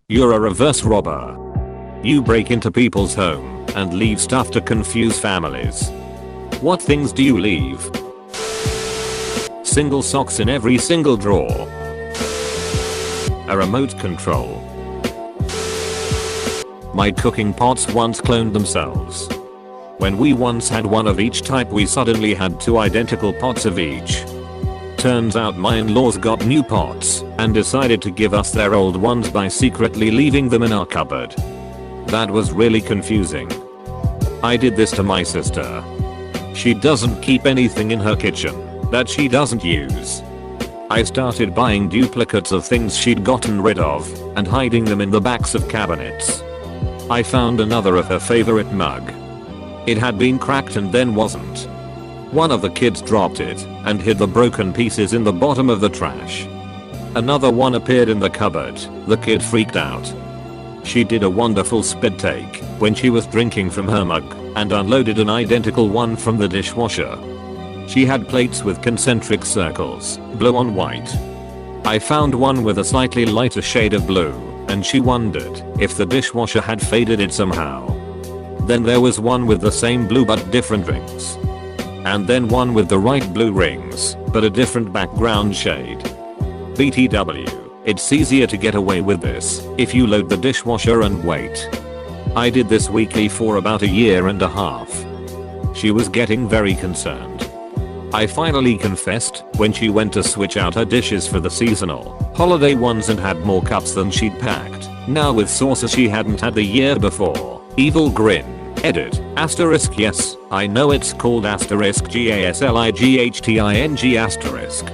You're a reverse robber. You break into people's home and leave stuff to confuse families. What things do you leave? Single socks in every single drawer. A remote control. My cooking pots once cloned themselves. When we once had one of each type, we suddenly had 2 identical pots of each. Turns out my in-laws got new pots and decided to give us their old ones by secretly leaving them in our cupboard. That was really confusing. I did this to my sister. She doesn't keep anything in her kitchen that she doesn't use. I started buying duplicates of things she'd gotten rid of and hiding them in the backs of cabinets. I found another of her favorite mug. It had been cracked and then wasn't. One of the kids dropped it and hid the broken pieces in the bottom of the trash. Another one appeared in the cupboard. The kid freaked out. She did a wonderful spit take when she was drinking from her mug and unloaded an identical one from the dishwasher. She had plates with concentric circles, blue on white. I found one with a slightly lighter shade of blue, and she wondered if the dishwasher had faded it somehow. Then there was one with the same blue but different rings. And then one with the right blue rings, but a different background shade. BTW, it's easier to get away with this if you load the dishwasher and wait. I did this weekly for about a year and a half. She was getting very concerned. I finally confessed when she went to switch out her dishes for the seasonal holiday ones and had more cups than she'd packed, now with sauces she hadn't had the year before. Evil grin. Edit. Asterisk yes, I know it's called asterisk GASLIGHTING asterisk.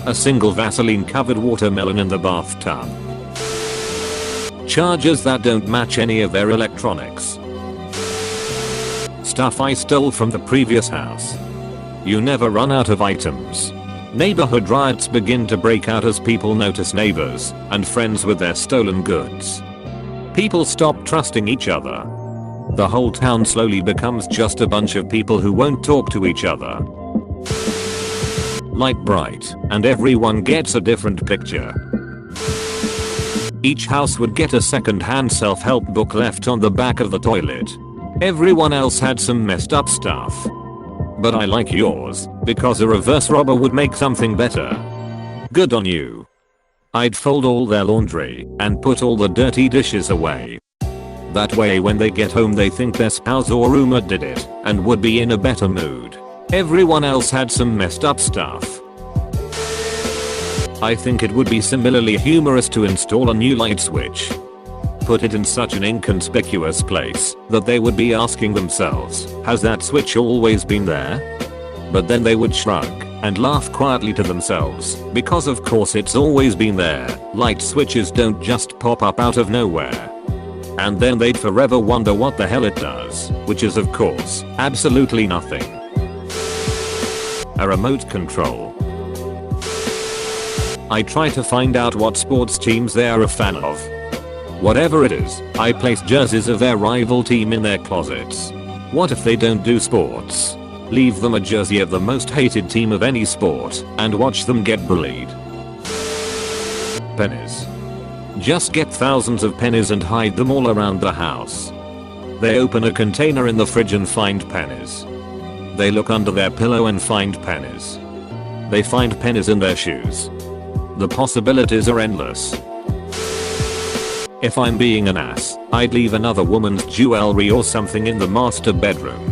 A single Vaseline covered watermelon in the bathtub. Chargers that don't match any of their electronics. Stuff I stole from the previous house. You never run out of items. Neighborhood riots begin to break out as people notice neighbors and friends with their stolen goods. People stop trusting each other. The whole town slowly becomes just a bunch of people who won't talk to each other. Light bright, and everyone gets a different picture. Each house would get a second-hand self-help book left on the back of the toilet. Everyone else had some messed up stuff. But I like yours, because a reverse robber would make something better. Good on you. I'd fold all their laundry and put all the dirty dishes away. That way when they get home they think their spouse or roommate did it and would be in a better mood. Everyone else had some messed up stuff. I think it would be similarly humorous to install a new light switch. Put it in such an inconspicuous place that they would be asking themselves, has that switch always been there? But then they would shrug and laugh quietly to themselves, because of course it's always been there. Light switches don't just pop up out of nowhere. And then they'd forever wonder what the hell it does, which is of course absolutely nothing. A remote control. I try to find out what sports teams they are a fan of. Whatever it is, I place jerseys of their rival team in their closets. What if they don't do sports? Leave them a jersey of the most hated team of any sport and watch them get bullied. Pennies. Just get thousands of pennies and hide them all around the house. They open a container in the fridge and find pennies. They look under their pillow and find pennies. They find pennies in their shoes. The possibilities are endless. If I'm being an ass, I'd leave another woman's jewelry or something in the master bedroom.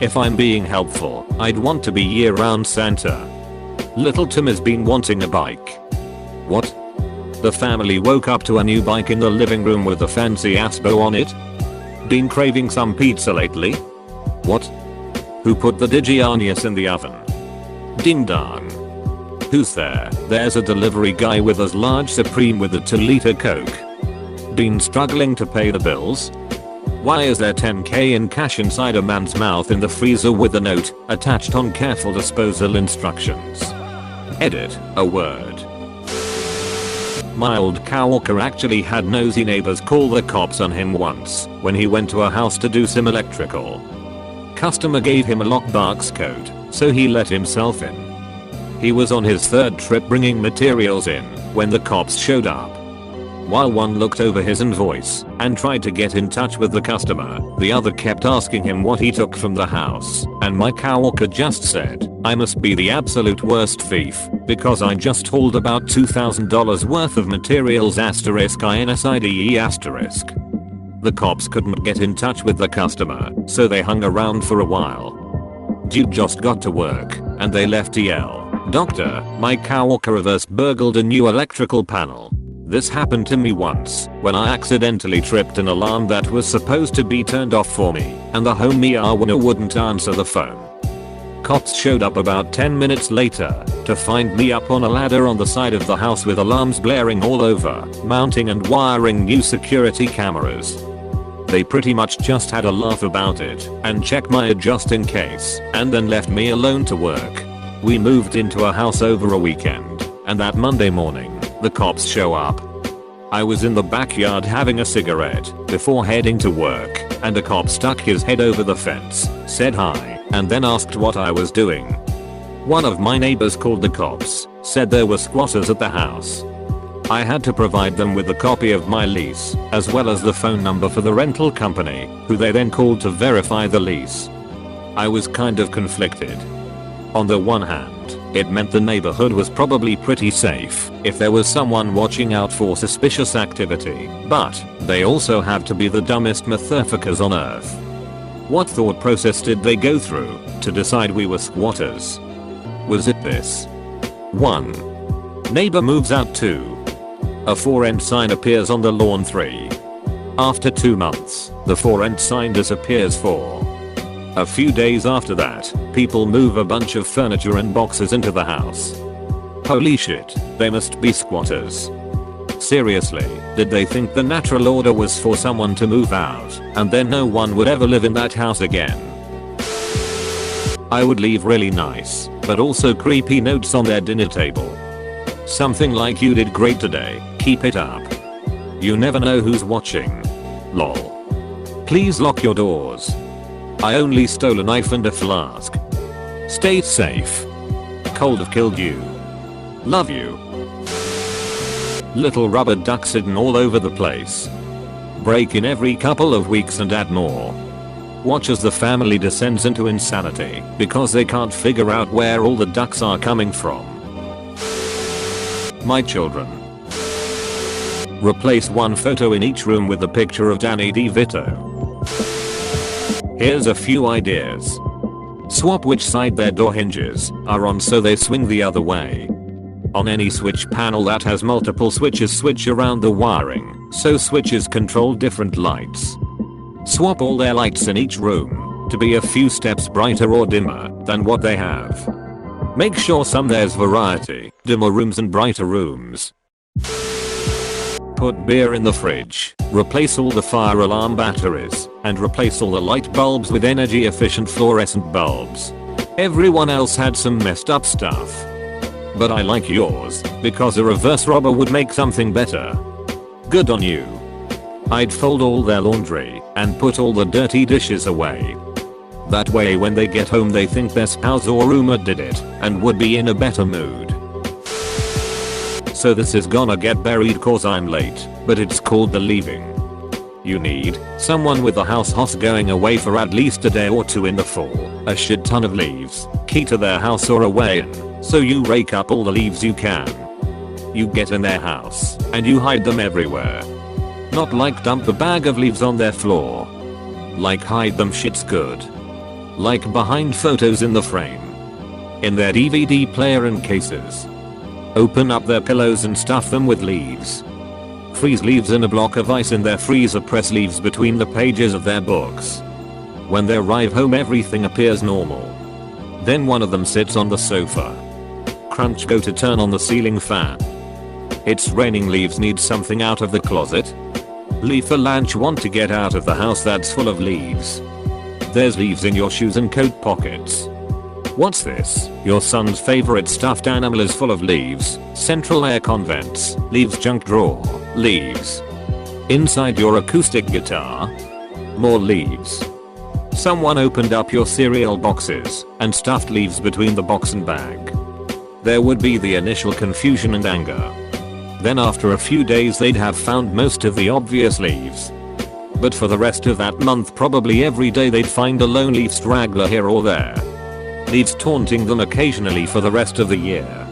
If I'm being helpful, I'd want to be year-round Santa. Little Tim has been wanting a bike. What? The family woke up to a new bike in the living room with a fancy ass bow on it? Been craving some pizza lately? What? Who put the Digianius in the oven? Ding dong. Who's there? There's a delivery guy with a large Supreme with a 2-liter Coke. Been struggling to pay the bills? Why is there 10k in cash inside a man's mouth in the freezer with a note attached on careful disposal instructions? Edit, a word. My old coworker actually had nosy neighbors call the cops on him once when he went to a house to do some electrical. Customer gave him a lockbox code, so he let himself in. He was on his third trip bringing materials in when the cops showed up. While one looked over his invoice and tried to get in touch with the customer, the other kept asking him what he took from the house, and my coworker just said, "I must be the absolute worst thief, because I just hauled about $2,000 worth of materials *INSIDE*. The cops couldn't get in touch with the customer, so they hung around for a while. Dude just got to work, and they left to yell, "Doctor, my coworker reverse burgled a new electrical panel." This happened to me once, when I accidentally tripped an alarm that was supposed to be turned off for me, and the home owner wouldn't answer the phone. Cops showed up about 10 minutes later to find me up on a ladder on the side of the house with alarms blaring all over, mounting and wiring new security cameras. They pretty much just had a laugh about it and checked my just in case, and then left me alone to work. We moved into a house over a weekend, and that Monday morning, the cops show up. I was in the backyard having a cigarette before heading to work, and a cop stuck his head over the fence, said hi, and then asked what I was doing. One of my neighbors called the cops, said there were squatters at the house. I had to provide them with a copy of my lease, as well as the phone number for the rental company, who they then called to verify the lease. I was kind of conflicted. On the one hand, it meant the neighborhood was probably pretty safe if there was someone watching out for suspicious activity, but they also have to be the dumbest motherfuckers on earth. What thought process did they go through to decide we were squatters? Was it this? 1. Neighbor moves out. 2. A for rent sign appears on the lawn. 3. After 2 months, the for rent sign disappears. 4. A few days after that, people move a bunch of furniture and boxes into the house. Holy shit, they must be squatters. Seriously, did they think the natural order was for someone to move out, and then no one would ever live in that house again? I would leave really nice, but also creepy notes on their dinner table. Something like, "You did great today, keep it up. You never know who's watching. Lol. Please lock your doors. I only stole a knife and a flask. Stay safe. Cold have killed you. Love you." Little rubber ducks hidden all over the place. Break in every couple of weeks and add more. Watch as the family descends into insanity because they can't figure out where all the ducks are coming from. My children. Replace one photo in each room with a picture of Danny DeVito. Here's a few ideas. Swap which side their door hinges are on so they swing the other way. On any switch panel that has multiple switches, switch around the wiring so switches control different lights. Swap all their lights in each room to be a few steps brighter or dimmer than what they have. Make sure there's variety, dimmer rooms and brighter rooms. Put beer in the fridge, replace all the fire alarm batteries, and replace all the light bulbs with energy efficient fluorescent bulbs. Everyone else had some messed up stuff. But I like yours, because a reverse robber would make something better. Good on you. I'd fold all their laundry and put all the dirty dishes away. That way when they get home they think their spouse or roommate did it and would be in a better mood. So this is gonna get buried cause I'm late, but it's called the leaving. You need someone with the house hot going away for at least a day or 2 in the fall, a shit ton of leaves, key to their house or away in, so you rake up all the leaves you can. You get in their house and you hide them everywhere. Not like dump a bag of leaves on their floor. Like hide them shit's good. Like behind photos in the frame. In their DVD player and cases. Open up their pillows and stuff them with leaves. Freeze leaves in a block of ice in their freezer. Press leaves between the pages of their books. When they arrive home everything appears normal. Then one of them sits on the sofa. Crunch go to turn on the ceiling fan. It's raining, leaves need something out of the closet. Leaf a lunch want to get out of the house that's full of leaves. There's leaves in your shoes and coat pockets. What's this? Your son's favorite stuffed animal is full of leaves. Central air convents. Leaves junk drawer. Leaves. Inside your acoustic guitar. More leaves. Someone opened up your cereal boxes and stuffed leaves between the box and bag. There would be the initial confusion and anger. Then after a few days they'd have found most of the obvious leaves. But for the rest of that month probably every day they'd find a lone leaf straggler here or there. Leaves taunting them occasionally for the rest of the year.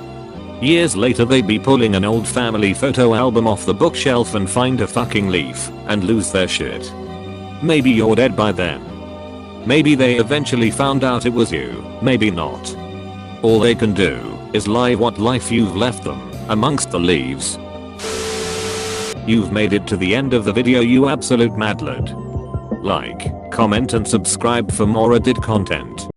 Years later they'd be pulling an old family photo album off the bookshelf and find a fucking leaf and lose their shit. Maybe you're dead by then. Maybe they eventually found out it was you, maybe not. All they can do is lie what life you've left them amongst the leaves. You've made it to the end of the video, you absolute madlad. Like, comment and subscribe for more added content.